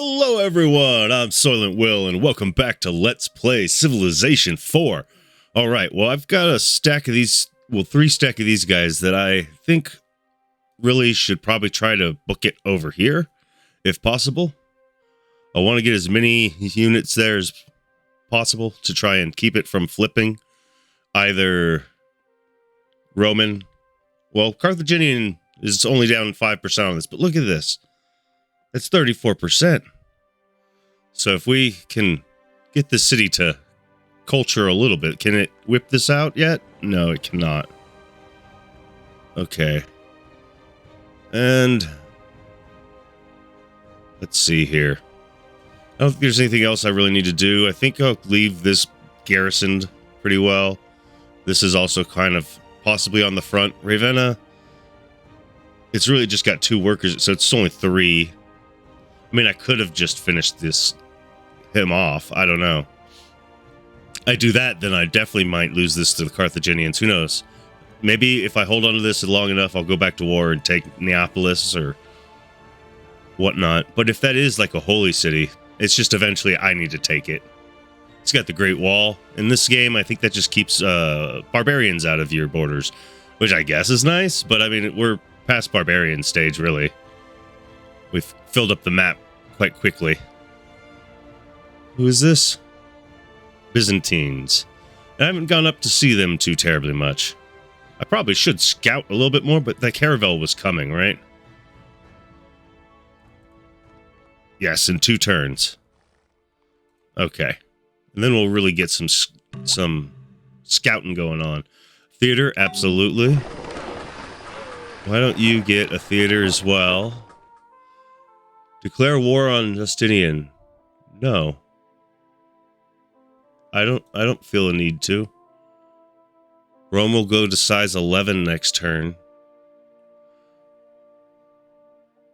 Hello everyone, I'm SoylentWill and welcome back to Let's Play Civilization 4. Alright, well I've got a stack of these, three stack of these guys that I think really should probably try to book it over here, if possible. I want to get as many units there as possible to try and keep it from flipping either Roman. Well, Carthaginian is only down 5% on this, but look at this. It's 34%. So if we can get the city to culture a little bit, can it whip this out yet? No, it cannot. Okay. And let's see here. I don't think there's anything else I really need to do. I think I'll leave this garrisoned pretty well. This is also kind of possibly on the front. Ravenna, it's really just got 2 workers, so it's only 3. I mean, I could have just finished him off. I don't know. I do that, then I definitely might lose this to the Carthaginians. Who knows? Maybe if I hold on to this long enough, I'll go back to war and take Neapolis or whatnot. But if that is like a holy city, it's just eventually I need to take it. It's got the Great Wall. In this game, I think that just keeps barbarians out of your borders, which I guess is nice. But I mean, we're past barbarian stage, really. We've filled up the map quite quickly. Who is this? Byzantines. I haven't gone up to see them too terribly much. I probably should scout a little bit more, but the caravel was coming, right? Yes, in 2 turns. Okay. And then we'll really get some scouting going on. Theater, absolutely. Why don't you get a theater as well? Declare war on Justinian. No. I don't feel a need to. Rome will go to size 11 next turn.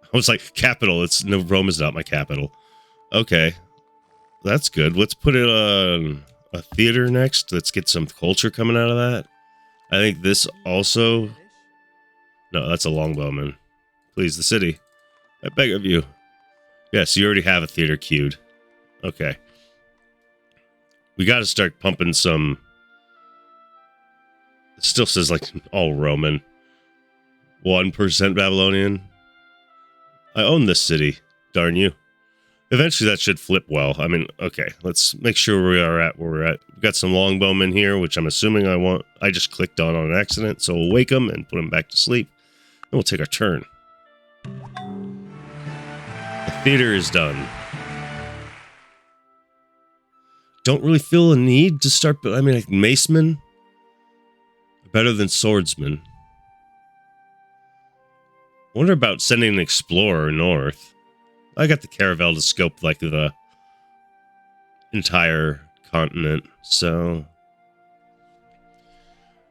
I was like, capital. No, Rome is not my capital. Okay. That's good. Let's put it on a theater next. Let's get some culture coming out of that. I think this also... No, that's a longbowman. Please, the city. I beg of you. Yes, you already have a theater queued. Okay. We got to start pumping some... It still says, like, all Roman. 1% Babylonian. I own this city. Darn you. Eventually, that should flip well. I mean, okay. Let's make sure we are at where we're at. We've got some longbowmen here, which I'm assuming I just clicked on an accident. So we'll wake them and put them back to sleep. And we'll take our turn. The theater is done. Don't really feel a need to start, but I mean, like macemen are better than swordsmen. Wonder about sending an explorer north. I got the caravel to scope like the entire continent, so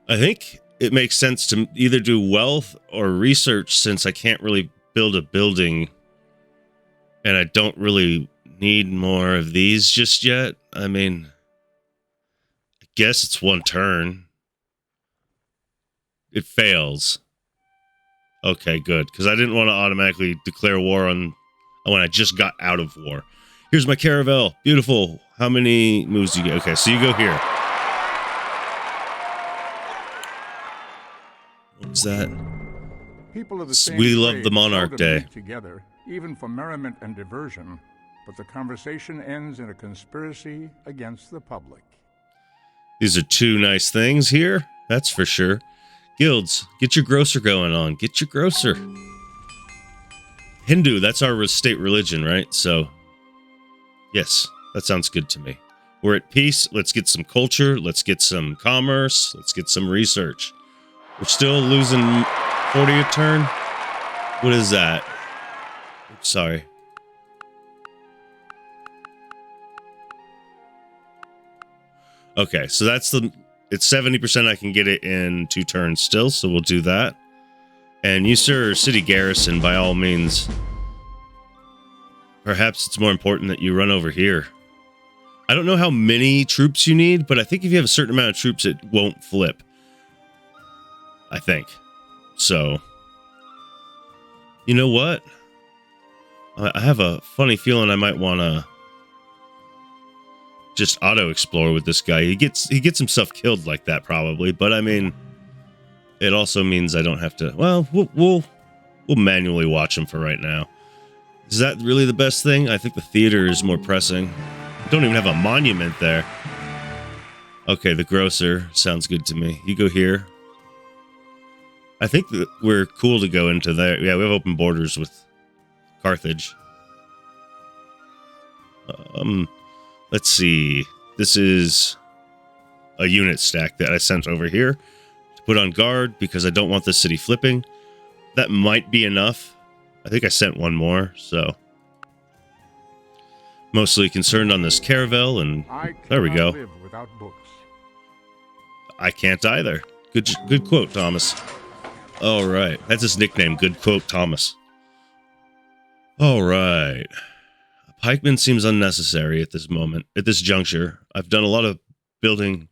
I think it makes sense to either do wealth or research since I can't really build a building. And I don't really need more of these just yet. I mean, I guess it's 1 turn. It fails. Okay, good. Because I didn't want to automatically declare war on when I just got out of war. Here's my caravel. Beautiful. How many moves do you get? Okay, so you go here. What was that? People of the same We love the Monarch Day. Together, even for merriment and diversion, but the conversation ends in a conspiracy against the public. These are 2 nice things here, that's for sure. Guilds, get your grocer going on. Get your grocer. Hindu, that's our state religion, right? So, yes, that sounds good to me. We're at peace. Let's get some culture. Let's get some commerce. Let's get some research. We're still losing 40 a turn. What is that? Sorry. Okay, so it's 70% I can get it in 2 turns still, so we'll do that. And you, sir, city garrison, by all means. Perhaps it's more important that you run over here. I don't know how many troops you need, but I think if you have a certain amount of troops, it won't flip. I think. So, you know what? I have a funny feeling I might want to just auto-explore with this guy. He gets himself killed like that, probably. But, I mean, it also means I don't have to... Well, we'll manually watch him for right now. Is that really the best thing? I think the theater is more pressing. I don't even have a monument there. Okay, the grocer sounds good to me. You go here. I think that we're cool to go into there. Yeah, we have open borders with Carthage. Let's see. This is a unit stack that I sent over here to put on guard because I don't want the city flipping. That might be enough. I think I sent one more, so... Mostly concerned on this caravel, and there we go. Live without books. I can't either. Good quote, Thomas. All right. That's his nickname, Good Quote Thomas. All right. A pikeman seems unnecessary at this moment, at this juncture. I've done a lot of building.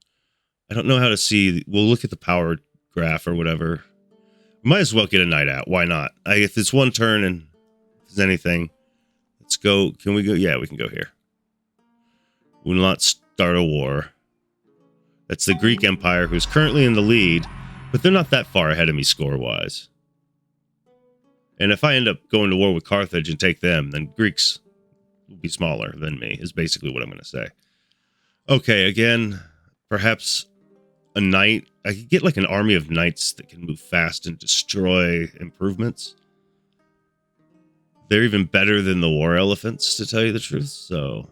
I don't know how to see. We'll look at the power graph or whatever. Might as well get a knight out. Why not? If it's one turn and if there's anything, let's go. Can we go? Yeah, we can go here. We will not start a war. That's the Greek Empire, who's currently in the lead, but they're not that far ahead of me score-wise. And if I end up going to war with Carthage and take them, then Greeks will be smaller than me, is basically what I'm going to say. Okay, again, perhaps a knight. I could get like an army of knights that can move fast and destroy improvements. They're even better than the war elephants, to tell you the truth, so...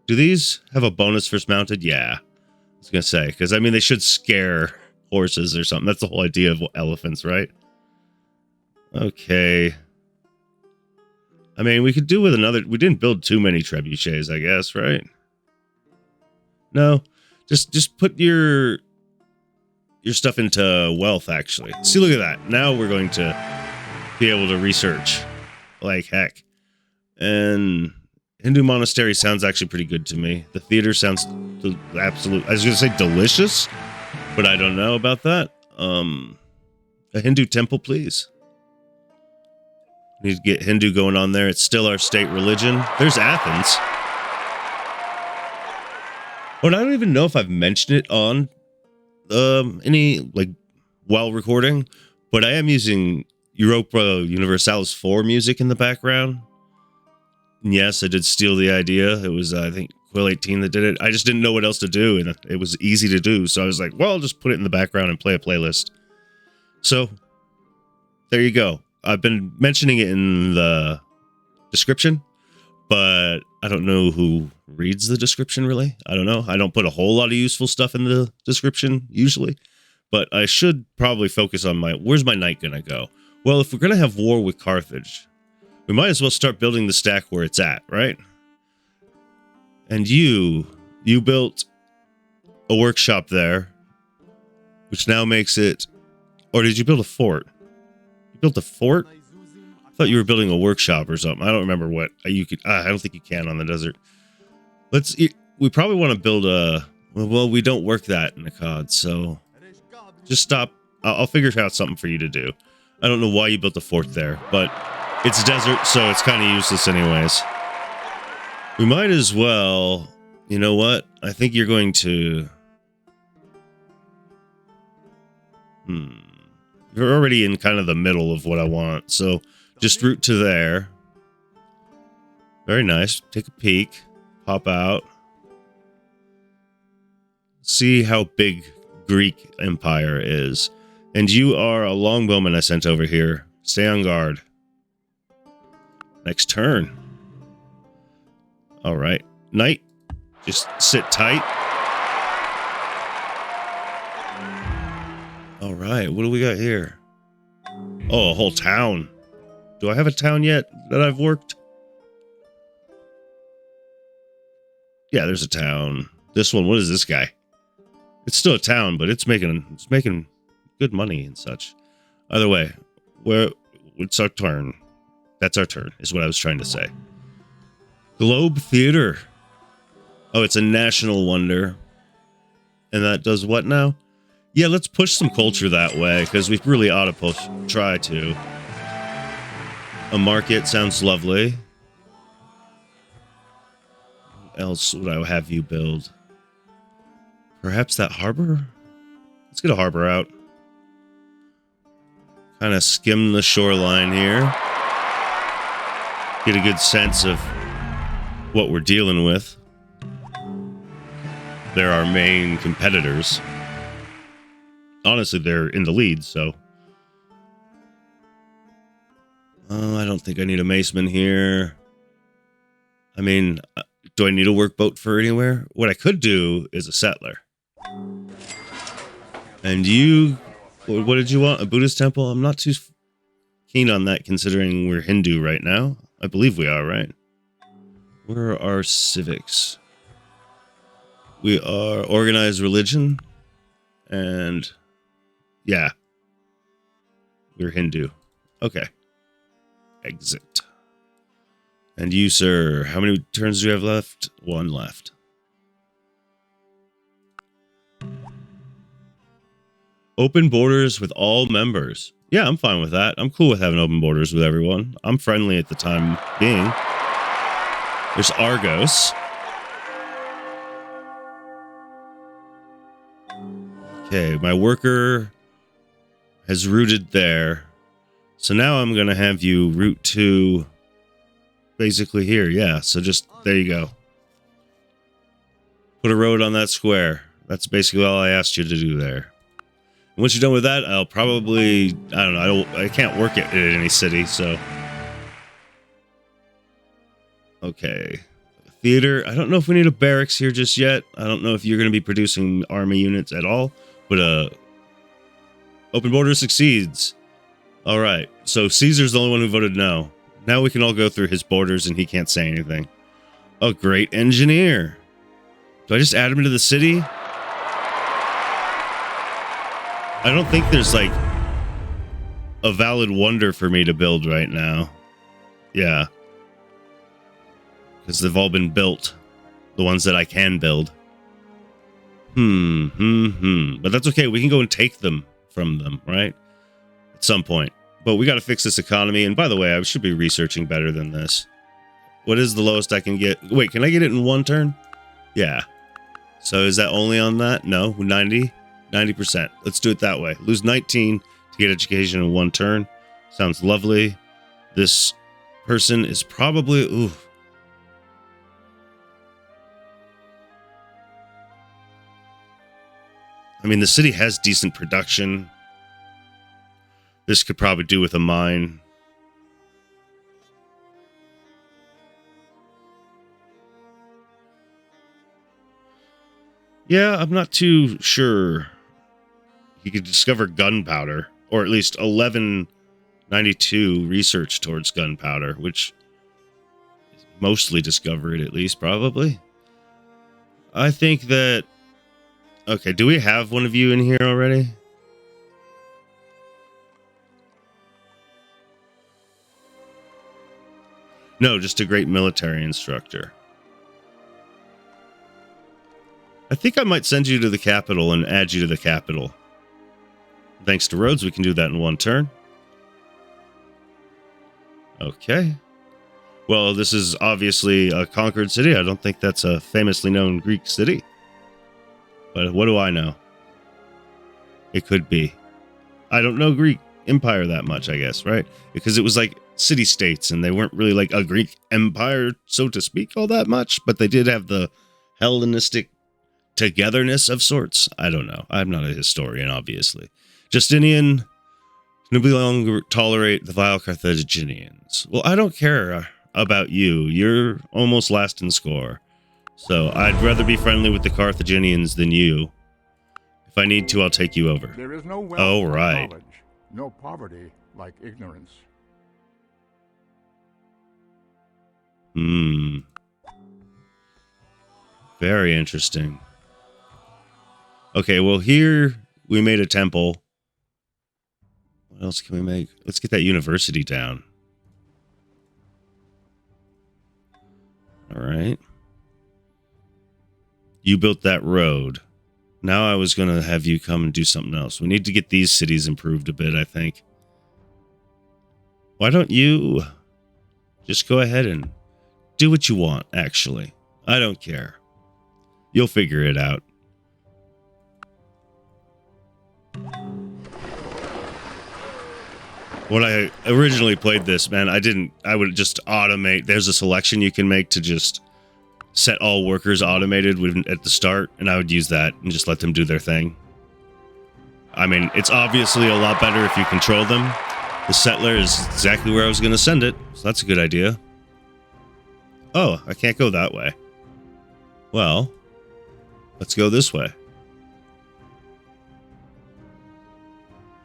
Do these have a bonus first mounted? Yeah. I was going to say, because, I mean, they should scare horses or something. That's the whole idea of elephants, right? Okay. I mean, we could do with another... We didn't build too many trebuchets, I guess, right? No. Just put your stuff into wealth, actually. See, look at that. Now we're going to be able to research like heck. And Hindu monastery sounds actually pretty good to me. The theater sounds absolute. I was going to say delicious, but I don't know about that. A Hindu temple, please. Need to get Hindu going on there. It's still our state religion. There's Athens. Oh, and I don't even know if I've mentioned it on any, like, while recording, but I am using Europa Universalis IV music in the background. And yes, I did steal the idea. It was, I think, Quill 18 that did it. I just didn't know what else to do, and it was easy to do. So I was like, well, I'll just put it in the background and play a playlist. So, there you go. I've been mentioning it in the description, but I don't know who reads the description, really. I don't know. I don't put a whole lot of useful stuff in the description, usually. But I should probably focus on where's my knight going to go? Well, if we're going to have war with Carthage, we might as well start building the stack where it's at, right? And you built a workshop there, which now makes it... Or did you build a fort? You built a fort? I thought you were building a workshop or something. I don't remember what you could... I don't think you can on the desert. We probably want to build a... Well, we don't work that in the COD, so... Just stop. I'll figure out something for you to do. I don't know why you built a fort there, but it's desert, so it's kind of useless anyways. We might as well... You know what? I think you're going to... You're already in kind of the middle of what I want, so just route to there. Very nice. Take a peek. Pop out. See how big Greek Empire is. And you are a longbowman I sent over here. Stay on guard. Next turn. All right. Knight, just sit tight. All right, what do we got here? Oh, a whole town. Do I have a town yet that I've worked? Yeah, there's a town. This one, what is this guy? It's still a town, but it's making good money and such. Either way, it's our turn. That's our turn, is what I was trying to say. Globe Theater. Oh, it's a national wonder. And that does what now? Yeah, let's push some culture that way, because we really ought to try to. A market sounds lovely. What else would I have you build? Perhaps that harbor? Let's get a harbor out. Kind of skim the shoreline here. Get a good sense of what we're dealing with. They're our main competitors. Honestly, they're in the lead, so. I don't think I need a maceman here. I mean, do I need a workboat for anywhere? What I could do is a settler. And you, what did you want? A Buddhist temple? I'm not too keen on that considering we're Hindu right now. I believe we are, right? Where are our civics? We are organized religion. And yeah, we're Hindu. Okay. Exit. And you, sir, how many turns do you have left? 1 left. Open borders with all members. Yeah, I'm fine with that. I'm cool with having open borders with everyone. I'm friendly at the time being. There's Argos. Okay, my worker has routed there. So now I'm going to have you route to basically here. Yeah, so just there you go. Put a road on that square. That's basically all I asked you to do there. And once you're done with that, I'll probably, I don't know, I can't work it in any city, so. Okay. Theater, I don't know if we need a barracks here just yet. I don't know if you're going to be producing army units at all, but open border succeeds. All right, so Caesar's the only one who voted no. Now we can all go through his borders and he can't say anything. A great engineer. Do I just add him into the city? I don't think there's like a valid wonder for me to build right now. Yeah. Because they've all been built. The ones that I can build. But that's okay. We can go and take them from them, right? At some point. But we got to fix this economy. And by the way, I should be researching better than this. What is the lowest I can get? Wait, can I get it in 1 turn? Yeah. So is that only on that? No, 90%. Let's do it that way. Lose 19 to get education in 1 turn. Sounds lovely. This person is probably... Ooh. I mean, the city has decent production. This could probably do with a mine. Yeah, I'm not too sure. He could discover gunpowder, or at least 1192 research towards gunpowder, which is mostly discovered, at least, probably. I think that... Okay, do we have one of you in here already? No, just a great military instructor. I think I might send you to the capital and add you to the capital. Thanks to roads, we can do that in 1 turn. Okay. Well, this is obviously a conquered city. I don't think that's a famously known Greek city. But what do I know? It could be. I don't know Greek Empire that much, I guess, right? Because it was like city-states, and they weren't really like a Greek empire, so to speak, all that much. But they did have the Hellenistic togetherness of sorts. I don't know. I'm not a historian, obviously. Justinian no longer tolerate the vile Carthaginians. Well, I don't care about you. You're almost last in score. So I'd rather be friendly with the Carthaginians than you. If I need to, I'll take you over. There is no wealth like right. knowledge, no poverty like ignorance. Very interesting. Okay, well, here we made a temple. What else can we make? Let's get that university down. All right. You built that road. Now I was going to have you come and do something else. We need to get these cities improved a bit, I think. Why don't you... Just go ahead and do what you want, actually. I don't care. You'll figure it out. When I originally played this, man, I would just automate. There's a selection you can make to just set all workers automated at the start, and I would use that and just let them do their thing. I mean, it's obviously a lot better if you control them. The settler is exactly where I was going to send it, so that's a good idea. Oh, I can't go that way. Well, let's go this way.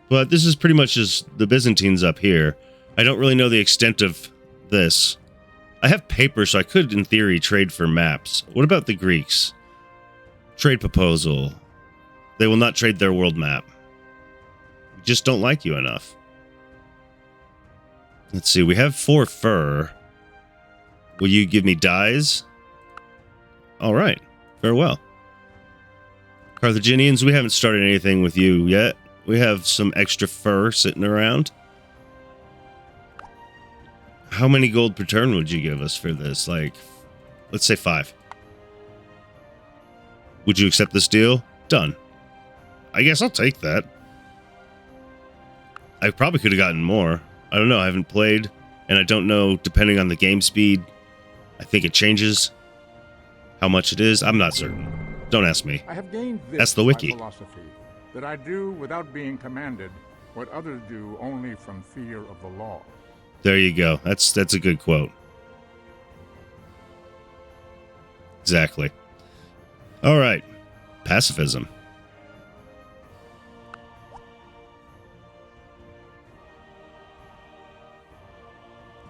But this is pretty much just the Byzantines up here. I don't really know the extent of this. I have paper, so I could, in theory, trade for maps. What about the Greeks? Trade proposal. They will not trade their world map. We just don't like you enough. Let's see, we have 4 fur. Will you give me dyes? All right, farewell. Carthaginians, we haven't started anything with you yet. We have some extra fur sitting around. How many gold per turn would you give us for this? Like, let's say 5. Would you accept this deal? Done. I guess I'll take that. I probably could have gotten more. I don't know. I haven't played, and I don't know, depending on the game speed, I think it changes how much it is. I'm not certain. Don't ask me. I have gained this That's the wiki. philosophy, that I do without being commanded what others do only from fear of the law. There you go. That's a good quote. Exactly. All right. Pacifism.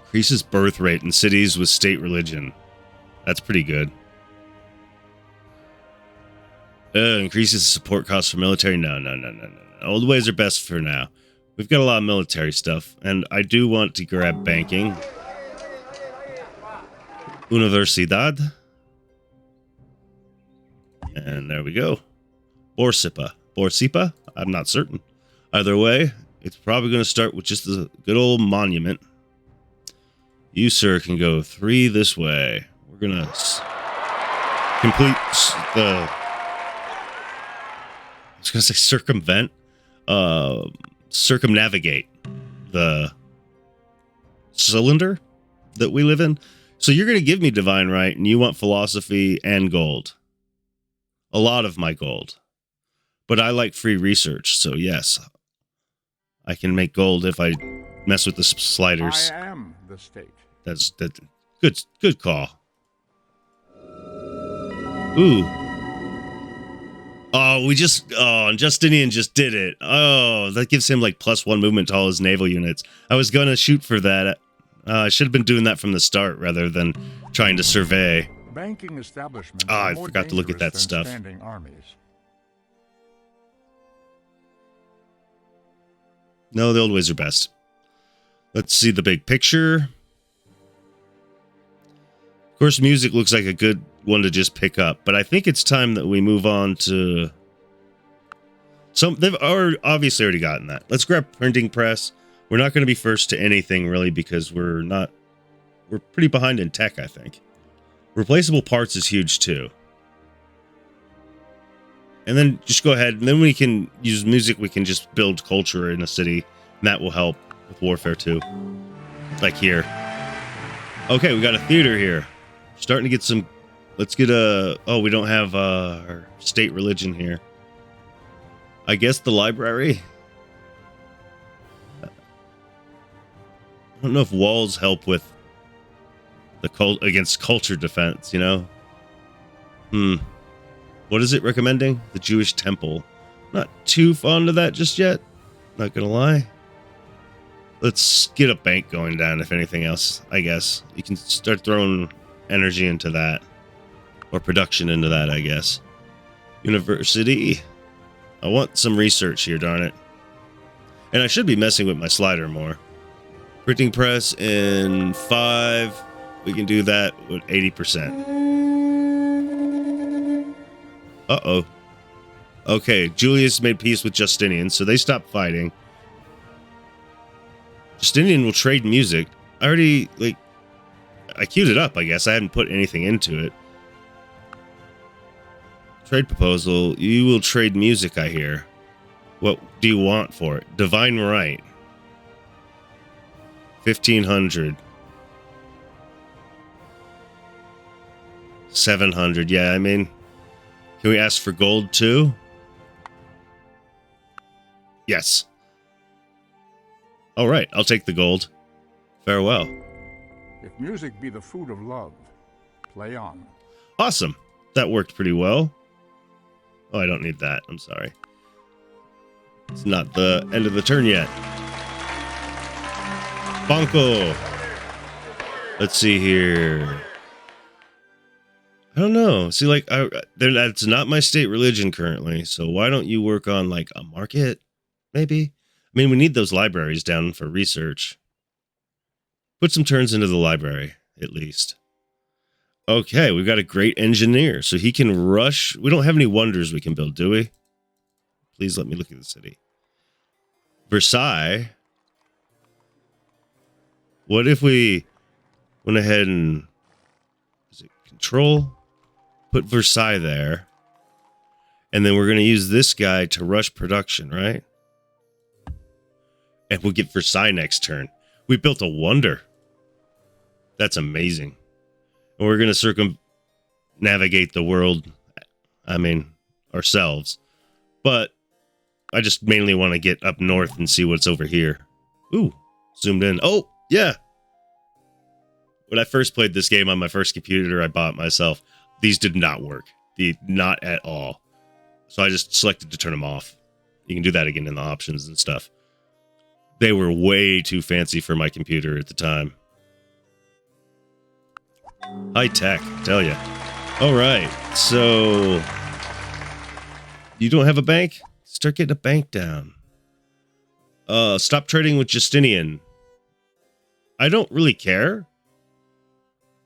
Increases birth rate in cities with state religion. That's pretty good. Increases support costs for military. No. Old ways are best for now. We've got a lot of military stuff, and I do want to grab banking. Universidad. And there we go. Borsipa? I'm not certain. Either way, it's probably going to start with just a good old monument. You, sir, can go 3 this way. We're going to complete the... I was going to say circumvent. Circumnavigate the cylinder that we live in. So you're going to give me divine right, and you want philosophy and gold. A lot of my gold. But I like free research, so yes. I can make gold if I mess with the sliders. I am the state. That's good call. Ooh. Oh, Justinian just did it. Oh, that gives him like +1 movement to all his naval units. I was going to shoot for that. I should have been doing that from the start rather than trying to survey. Banking establishments I are more forgot to look at that dangerous stuff. than standing armies. No, the old ways are best. Let's see the big picture. Of course, music looks like a good one to just pick up, but I think it's time that we move on to some. They've obviously already gotten that. Let's grab printing press. We're not going to be first to anything really because we're pretty behind in tech, I think. Replaceable parts is huge too. And then just go ahead, and then we can use music. We can just build culture in a city, and that will help with warfare too. Like here. Okay, we got a theater here. Starting to get some. Let's get a. Oh, we don't have our state religion here. I guess the library. I don't know if walls help with the against culture defense. You know. What is it recommending? The Jewish temple. Not too fond of that just yet. Not gonna lie. Let's get a bank going down, if anything else, I guess. You can start throwing energy into that. Or production into that, I guess. University. I want some research here, darn it. And I should be messing with my slider more. Printing press in 5. We can do that with 80%. Uh-oh. Okay, Julius made peace with Justinian, so they stopped fighting. Justinian will trade music. I already, I queued it up, I guess. I hadn't put anything into it. Trade proposal. You will trade music, I hear. What do you want for it? Divine right. 1,500. 700. Yeah, I mean, can we ask for gold too? Yes. All right, I'll take the gold. Farewell. If music be the food of love, play on. Awesome. That worked pretty well. Oh, I don't need that. I'm sorry. It's not the end of the turn yet. Bonko. Let's see here. I don't know. See, like, that's not my state religion currently. So why don't you work on, like, a market, maybe? I mean, we need those libraries down for research. Put some turns into the library, at least. Okay, we've got a great engineer, so he can rush. We don't have any wonders we can build, do we? Please let me look at the city. Versailles. What if we went ahead and... Is it control? Put Versailles there. And then we're going to use this guy to rush production, right? And we'll get Versailles next turn. We built a wonder. That's amazing. And we're going to circumnavigate the world. I mean, ourselves. But I just mainly want to get up north and see what's over here. Ooh, zoomed in. Oh, yeah. When I first played this game on my first computer I bought myself, these did not work. Not at all. So I just selected to turn them off. You can do that again in the options and stuff. They were way too fancy for my computer at the time. High tech, I tell ya. All right, so you don't have a bank? Start getting a bank down. Stop trading with Justinian. I don't really care.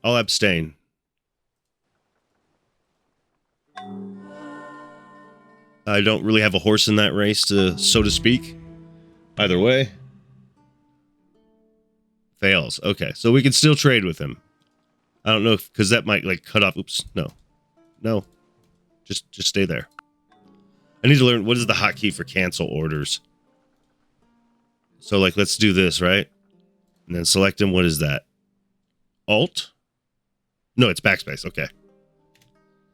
I'll abstain. I don't really have a horse in that race, so to speak. Either way. Fails. Okay, so we can still trade with him. I don't know, because that might, like, cut off... Oops, no. No. Just stay there. I need to learn, what is the hotkey for cancel orders? So, like, let's do this, right? And then select him. What is that? Alt? No, it's backspace. Okay.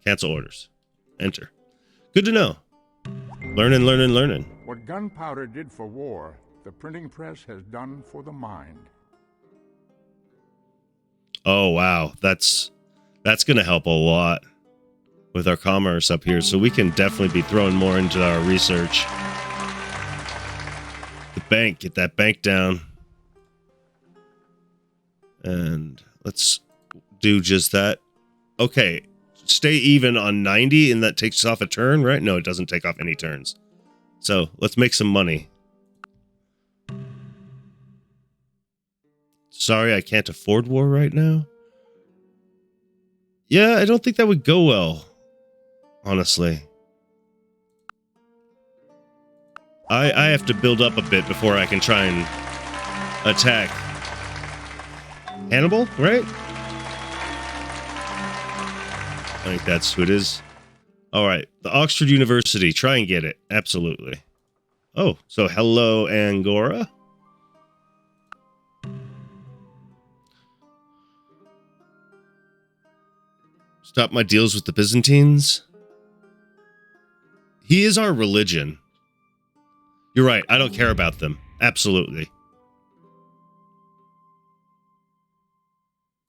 Cancel orders. Enter. Good to know. Learning, learning, learning. What gunpowder did for war, the printing press has done for the mind. Oh, wow. That's going to help a lot with our commerce up here. So we can definitely be throwing more into our research. The bank. Get that bank down. And let's do just that. Okay. Stay even on 90 and that takes off a turn, right? No, it doesn't take off any turns. So let's make some money. Sorry, I can't afford war right now. Yeah, I don't think that would go well, honestly. I have to build up a bit before I can try and attack Hannibal, right? I think that's who it is. All right, the Oxford University. Try and get it. Absolutely. Oh, so hello, Angora. Stop my deals with the Byzantines. He is our religion. You're right. I don't care about them. Absolutely.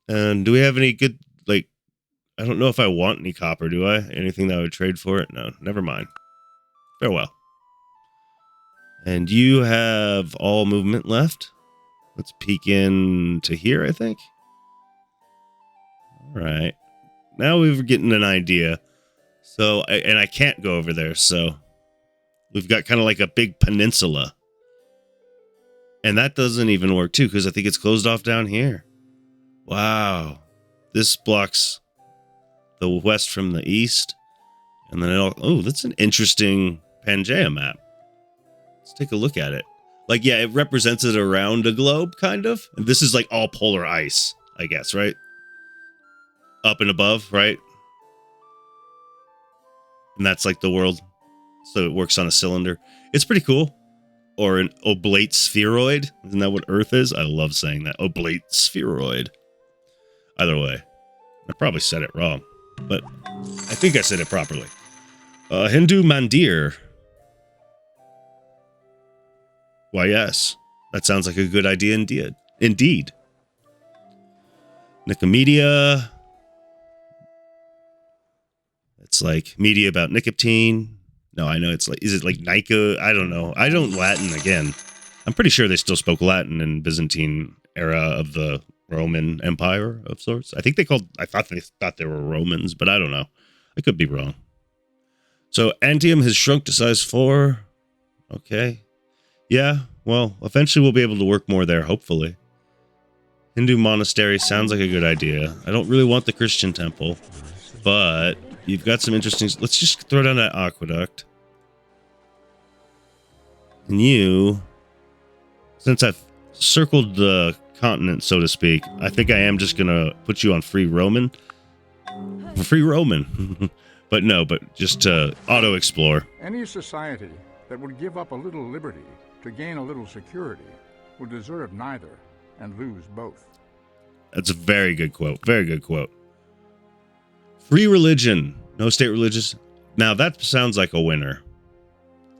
And do we have any good, like, I don't know if I want any copper, do I? Anything that I would trade for it? No, never mind. Farewell. And you have all movement left. Let's peek into here, I think. All right. Now we're getting an idea. So, and I can't go over there, so we've got kind of like a big peninsula. And that doesn't even work too, because I think it's closed off down here. Wow. This blocks the west from the east. And then oh, that's an interesting Pangea map. Let's take a look at it. Like, yeah, it represents it around a globe, kind of. And this is like all polar ice, I guess, right? up and above, right? And that's like the world. So it works on a cylinder. It's pretty cool. Or an oblate spheroid. Isn't that what Earth is? I love saying that. Oblate spheroid. Either way. I probably said it wrong. But I think I said it properly. Hindu mandir. Why, yes. That sounds like a good idea indeed. Nicomedia. It's like media about nicotine. No, I know it's like, is it like Nika? I don't know. I don't Latin again. I'm pretty sure they still spoke Latin in Byzantine era of the Roman Empire of sorts. I thought they were Romans, but I don't know. I could be wrong. So Antium has shrunk to size 4. Okay. Yeah, well, eventually we'll be able to work more there, hopefully. Hindu monastery sounds like a good idea. I don't really want the Christian temple, but you've got some interesting... Let's just throw down that aqueduct. And you, since I've circled the continent, so to speak, I think I am just going to put you on free Roman. Free Roman. But no, but just to auto-explore. Any society that would give up a little liberty to gain a little security would deserve neither and lose both. That's a very good quote. Very good quote. Free religion. No state religious. Now that sounds like a winner.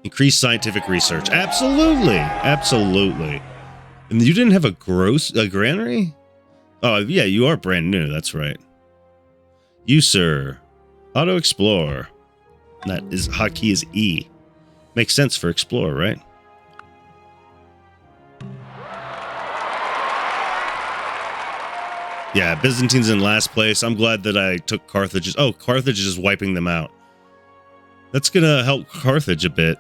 Increased scientific research. Absolutely. Absolutely. And you didn't have a granary? Oh, yeah, you are brand new. That's right. You, sir. Auto explore. That is hotkey is E. Makes sense for explore, right? Yeah, Byzantine's in last place. I'm glad that I took Carthage. Oh, Carthage is wiping them out. That's going to help Carthage a bit.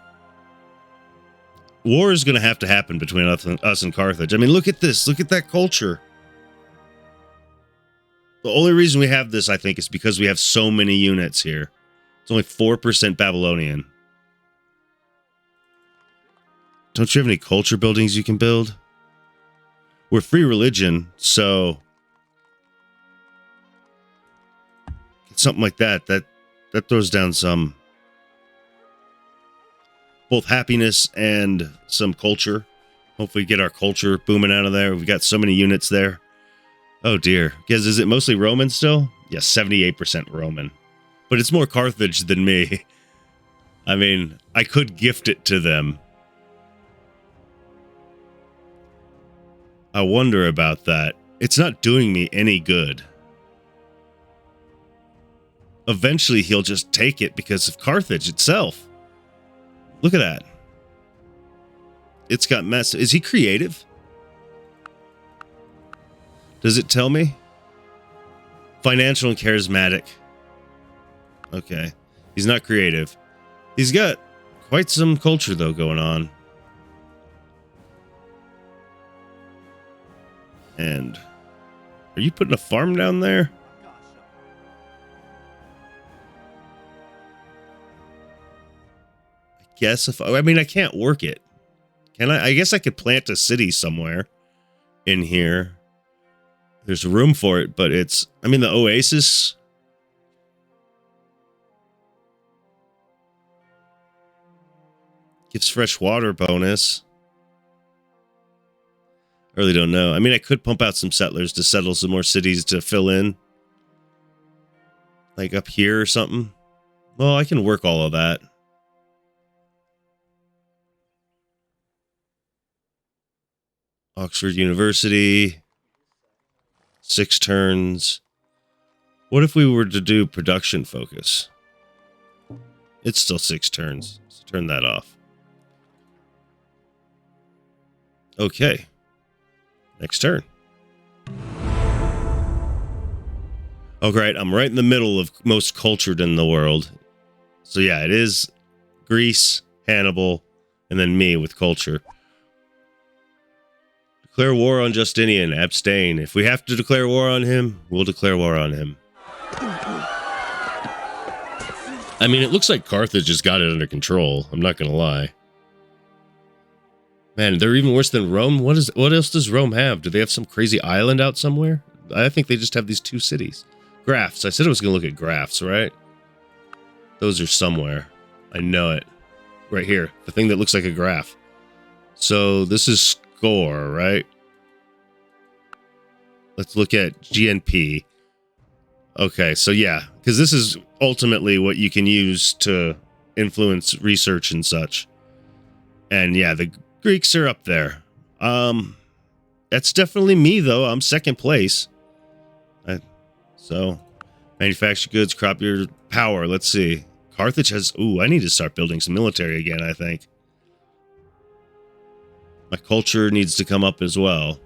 War is going to have to happen between us and Carthage. I mean, look at this. Look at that culture. The only reason we have this, I think, is because we have so many units here. It's only 4% Babylonian. Don't you have any culture buildings you can build? We're free religion, so... something like that throws down some both happiness and some culture. Hopefully get our culture booming out of there. We've got so many units there. Oh dear. Because is it mostly Roman still? Yes, 78% Roman. But it's more Carthage than me. I mean, I could gift it to them. I wonder about that. It's not doing me any good. Eventually, he'll just take it because of Carthage itself. Look at that. It's got mess. Is he creative? Does it tell me? Financial and charismatic. Okay. He's not creative. He's got quite some culture, though, going on. And are you putting a farm down there? Guess if I mean I can't work it. Can I? I guess I could plant a city somewhere in here. There's room for it, but it's I mean the oasis gives fresh water bonus. I really don't know. I mean I could pump out some settlers to settle some more cities to fill in. Like up here or something. Well, I can work all of that. Oxford University, 6 turns. What if we were to do production focus? It's still 6 turns, so turn that off. Okay. Next turn. Oh, great. I'm right in the middle of most cultured in the world. So yeah, it is Greece, Hannibal, and then me with culture. Declare war on Justinian. Abstain. If we have to declare war on him, we'll declare war on him. I mean, it looks like Carthage has got it under control. I'm not going to lie. Man, they're even worse than Rome. What else does Rome have? Do they have some crazy island out somewhere? I think they just have these 2 cities. Graphs. I said I was going to look at graphs, right? Those are somewhere. I know it. Right here. The thing that looks like a graph. So this is score, right? Let's look at GNP. Okay, so yeah, because this is ultimately what you can use to influence research and such. And yeah, the Greeks are up there. That's definitely me, though. I'm second place. So, manufacture goods, crop your power. Let's see. Carthage has... Ooh, I need to start building some military again, I think. My culture needs to come up as well.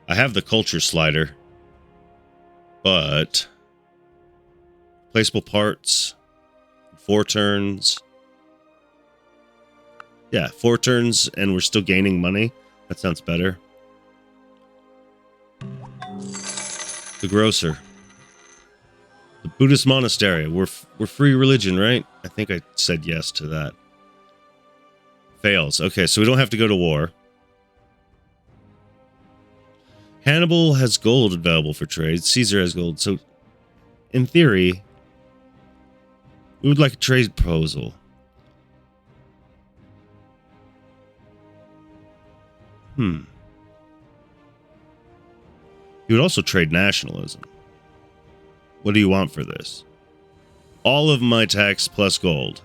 I have the culture slider. But... Placeable parts. 4 turns. Yeah, 4 turns and we're still gaining money. That sounds better. The grocer. The Buddhist monastery. We're free religion, right? I think I said yes to that. Fails. Okay, so we don't have to go to war. Hannibal has gold available for trade. Caesar has gold. So, in theory, we would like a trade proposal. You would also trade nationalism. What do you want for this? All of my tax plus gold.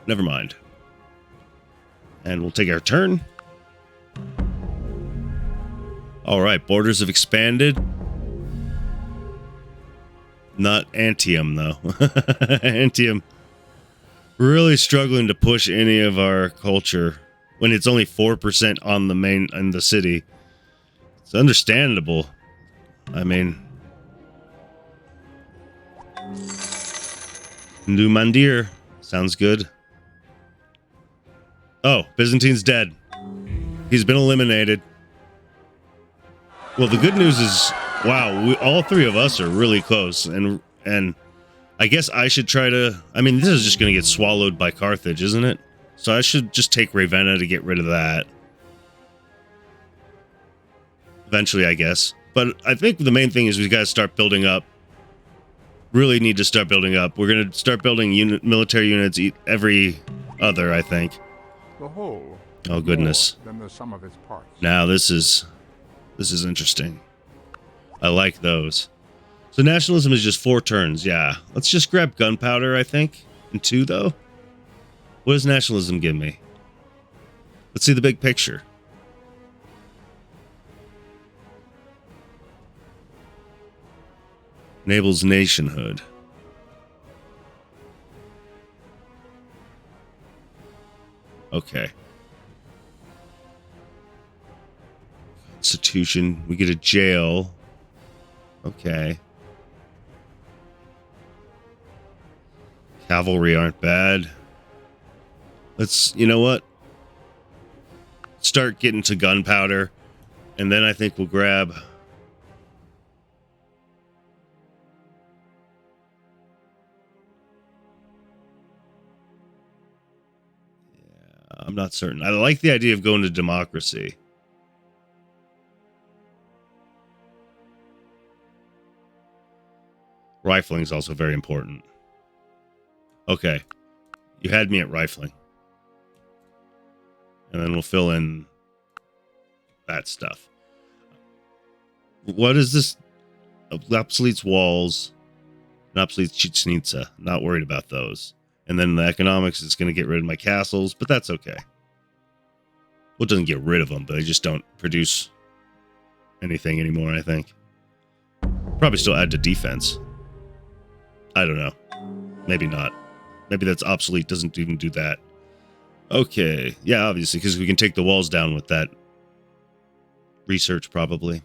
Never mind. And we'll take our turn. Alright, borders have expanded. Not Antium, though. Antium really struggling to push any of our culture when it's only 4% on the main in the city. It's understandable. I mean, New Mandir sounds good. Oh, Byzantine's dead. He's been eliminated. Well, the good news is, wow, all 3 of us are really close, and I guess I should try to... I mean, this is just going to get swallowed by Carthage, isn't it? So I should just take Ravenna to get rid of that. Eventually, I guess. But I think the main thing is we got to start building up. Really need to start building up. We're going to start building military units every other, I think. The whole. Oh, goodness. More than the sum of its parts. Now, this is interesting. I like those. So nationalism is just 4 turns, yeah. Let's just grab gunpowder, I think. And 2, though. What does nationalism give me? Let's see the big picture. Enables nationhood. Okay. Constitution. We get a jail. Okay. Cavalry aren't bad. Let's, you know what? Start getting to gunpowder. And then I think we'll grab... Yeah, I'm not certain. I like the idea of going to democracy. Rifling is also very important. Okay. You had me at rifling. And then we'll fill in that stuff. What is this? Obsoletes walls. And obsoletes Chichen Itza. Not worried about those. And then the economics is going to get rid of my castles, but that's okay. Well, it doesn't get rid of them, but they just don't produce anything anymore, I think. Probably still add to defense. I don't know. Maybe not. Maybe that's obsolete. Doesn't even do that. Okay. Yeah, obviously, because we can take the walls down with that research, probably.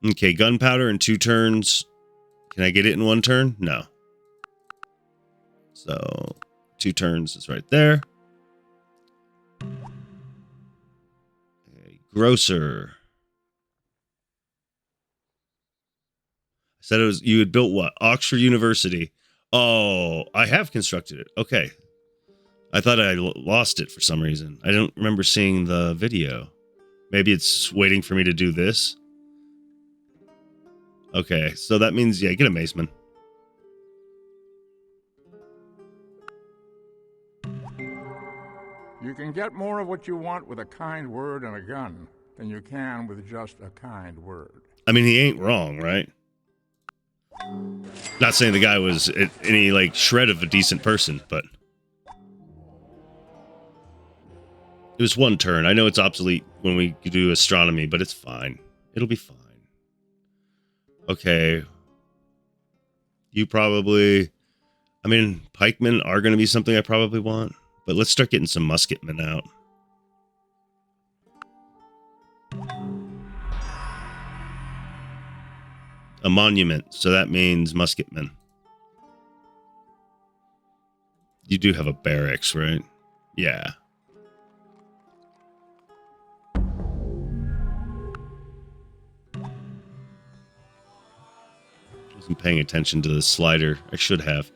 Okay, gunpowder in 2 turns. Can I get it in 1 turn? No. So, 2 turns is right there. Okay, grocer. Said it was, you had built what? Oxford University. Oh, I have constructed it. Okay. I thought I lost it for some reason. I don't remember seeing the video. Maybe it's waiting for me to do this. Okay, so that means, yeah, get a maceman. You can get more of what you want with a kind word and a gun than you can with just a kind word. I mean, he ain't wrong, right? Not saying the guy was any, like, shred of a decent person, but... It was one turn. I know it's obsolete when we do astronomy, but it's fine. It'll be fine. Okay. You probably... I mean, pikemen are going to be something I probably want, but let's start getting some musketmen out. A monument, so that means musketmen. You do have a barracks, right? Yeah. Wasn't paying attention to the slider. I should have.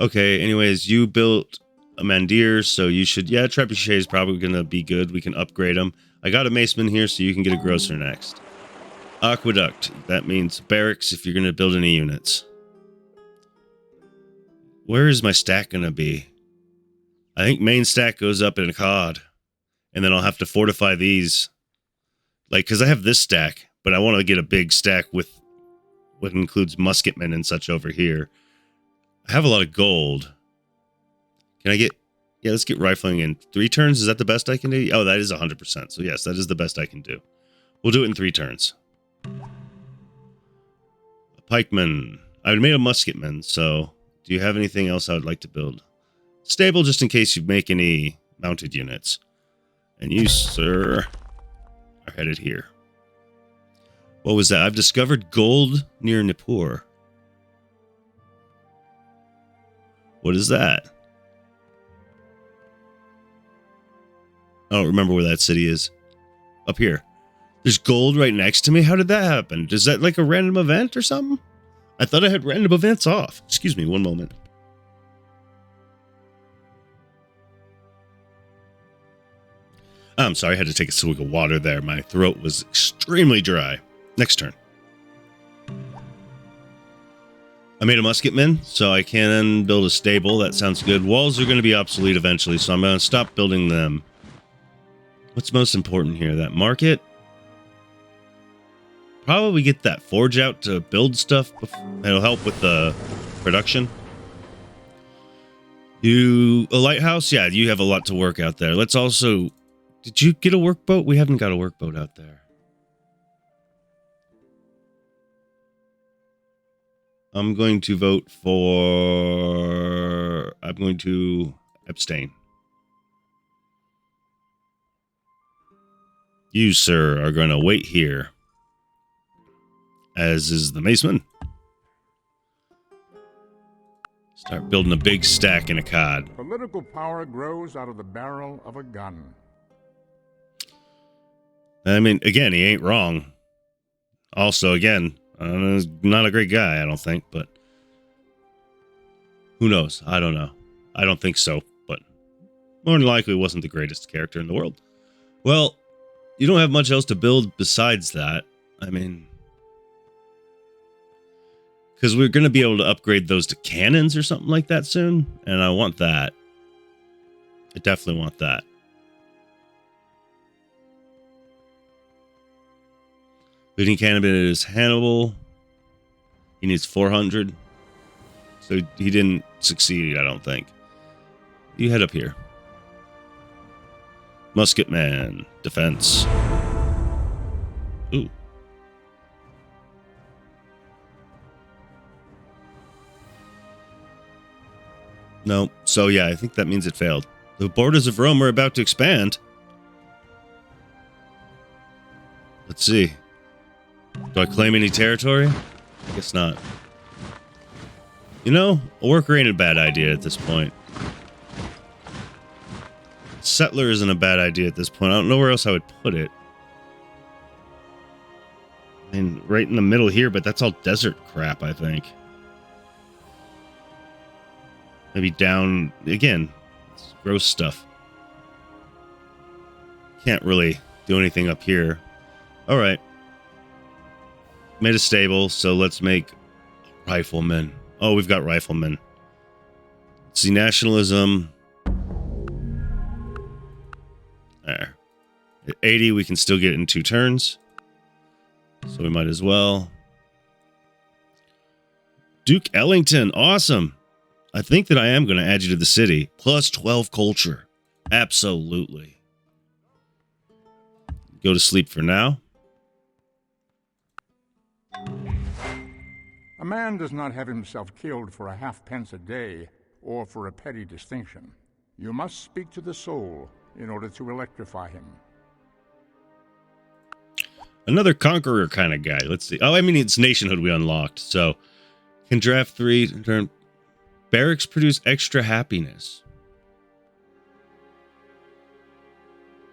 Okay, anyways, you built a Mandir, so you should... Yeah, Trebuchet is probably going to be good. We can upgrade them. I got a Maceman here, so you can get a Grocer next. Aqueduct. That means barracks if you're going to build any units. Where is my stack going to be? I think main stack goes up in a COD. And then I'll have to fortify these. Like, because I have this stack, but I want to get a big stack with what includes musketmen and such over here. I have a lot of gold. Can I get... Yeah, let's get rifling in 3 turns. Is that the best I can do? Oh, that is 100%. So yes, that is the best I can do. We'll do it in 3 turns. A pikeman. I made a musketman, so do you have anything else I would like to build? Stable, just in case you make any mounted units. And you, sir, are headed here. What was that? I've discovered gold near Nippur. What is that? I don't remember where that city is. Up here. There's gold right next to me? How did that happen? Is that like a random event or something? I thought I had random events off. Excuse me, one moment. I'm sorry, I had to take a swig of water there. My throat was extremely dry. Next turn. I made a musketman, so I can build a stable. That sounds good. Walls are going to be obsolete eventually, so I'm going to stop building them. What's most important here? That market? Probably get that forge out to build stuff. It'll help with the production. A lighthouse? Yeah, you have a lot to work out there. Let's also... Did you get a workboat? We haven't got a workboat out there. I'm going to vote for... I'm going to abstain. You, sir, are going to wait here. As is the Maceman. Start building a big stack in a COD. Political power grows out of the barrel of a gun. I mean, again, he ain't wrong. Also, again, not a great guy, I don't think, but who knows? I don't know. I don't think so, but more than likely wasn't the greatest character in the world. Well, you don't have much else to build besides that. I mean, because we're going to be able to upgrade those to cannons or something like that soon, and I want that. I definitely want that. Leading cannon is Hannibal. He needs 400. So he didn't succeed, I don't think. You head up here. Musketman. Defense. Ooh. No. So yeah, I think that means it failed. The borders of Rome are about to expand. Let's see. Do I claim any territory? I guess not. You know, a worker ain't a bad idea at this point. Settler isn't a bad idea at this point. I don't know where else I would put it. I mean, right in the middle here, but that's all desert crap, I think. Maybe down, again, gross stuff. Can't really do anything up here. All right. Made a stable, so let's make riflemen. Oh, we've got riflemen. Let's see, nationalism. There. At 80, we can still get it in 2 turns. So we might as well. Duke Ellington, awesome. I think that I am going to add you to the city. Plus 12 culture. Absolutely. Go to sleep for now. A man does not have himself killed for a halfpence a day or for a petty distinction. You must speak to the soul in order to electrify him. Another conqueror kind of guy. Let's see. Oh, I mean, it's nationhood we unlocked. So, can draft 3. Turn. Barracks produce extra happiness.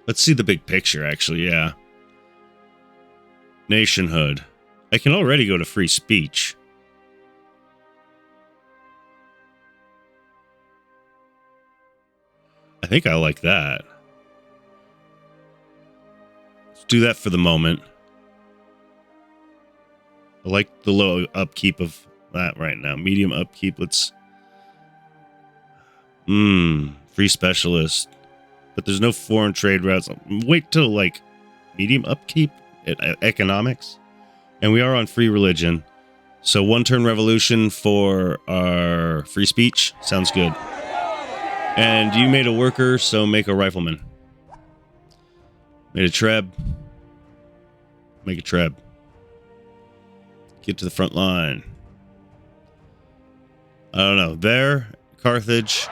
Let's see the big picture, actually, yeah. Nationhood. I can already go to free speech. I think I like that. Let's do that for the moment. I like the low upkeep of that right now. Medium upkeep, let's... free specialist. But there's no foreign trade routes. Wait till, like, medium upkeep at economics. And we are on free religion. So 1 turn revolution for our free speech. Sounds good. And you made a worker, so make a rifleman. Made a treb. Make a treb. Get to the front line. I don't know. There, Carthage.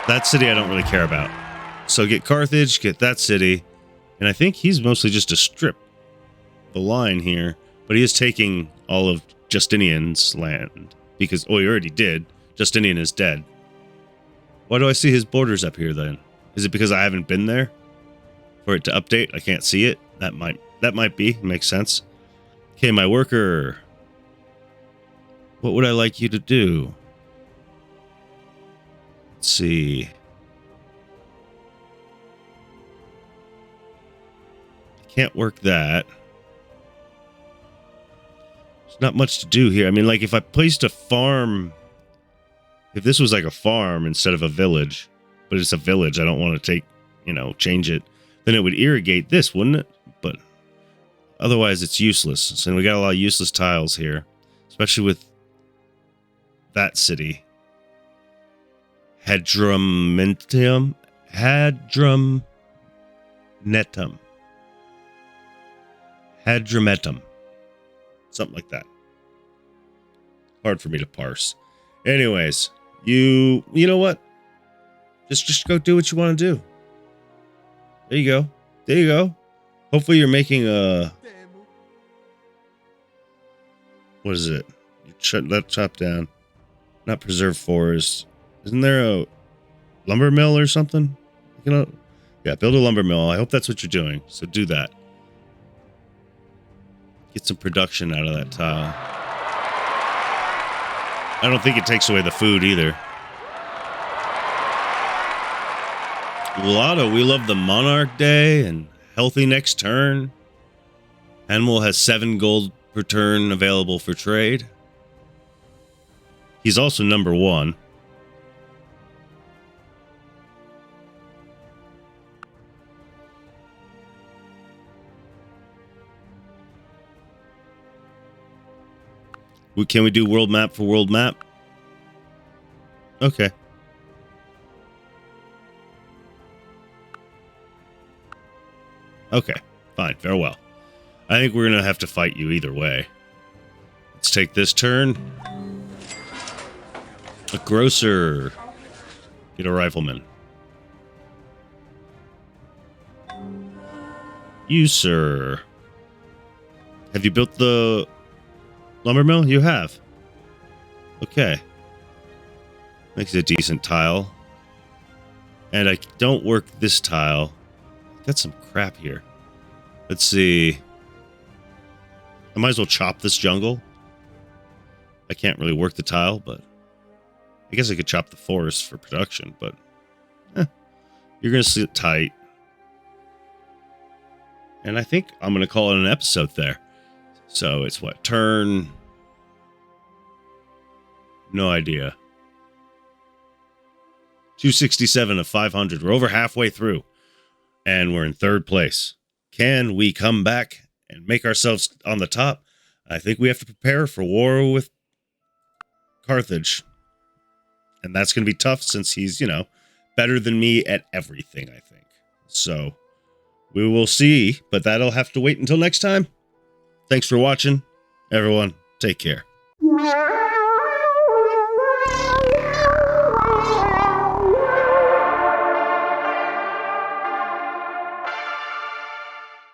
That city I don't really care about. So get Carthage, get that city. And I think he's mostly just a strip. The line here. But he is taking all of Justinian's land. Because, oh, he already did. Justinian is dead. Why do I see his borders up here then? Is it because I haven't been there? For it to update? I can't see it? That might be. Makes sense. Okay, my worker. What would I like you to do? Let's see. I can't work that. There's not much to do here. I mean, like, if I placed a farm... If this was like a farm instead of a village, but it's a village, I don't want to take, change it, then it would irrigate this, wouldn't it? But otherwise, it's useless. So we got a lot of useless tiles here, especially with that city. Hadrumetum. Hadrumetum. Something like that. Hard for me to parse. Anyways, you know what? Just go do what you want to do. There you go. There you go. Hopefully you're making a... What is it? Shut that chop down. Not preserve forest. Isn't there a lumber mill or something? Yeah, build a lumber mill. I hope that's what you're doing. So do that. Get some production out of that tile. I don't think it takes away the food either. Lotto, we love the Monarch Day and healthy next turn. Animal has 7 gold per turn available for trade. He's also number 1. Can we do world map for world map? Okay. Okay, fine, farewell. I think we're going to have to fight you either way. Let's take this turn. A grocer. Get a rifleman. You, sir. Have you built the lumber mill? You have. Okay. Makes it a decent tile. And I don't work this tile. Got some crap here. Let's see. I might as well chop this jungle. I can't really work the tile, but I guess I could chop the forest for production, but you're going to sit tight. And I think I'm going to call it an episode there. So it's what? Turn... No idea. 267 of 500. We're over halfway through. And we're in third place. Can we come back and make ourselves on the top? I think we have to prepare for war with Carthage. And that's going to be tough since he's, better than me at everything, I think. So, we will see, but that'll have to wait until next time. Thanks for watching. Everyone, take care.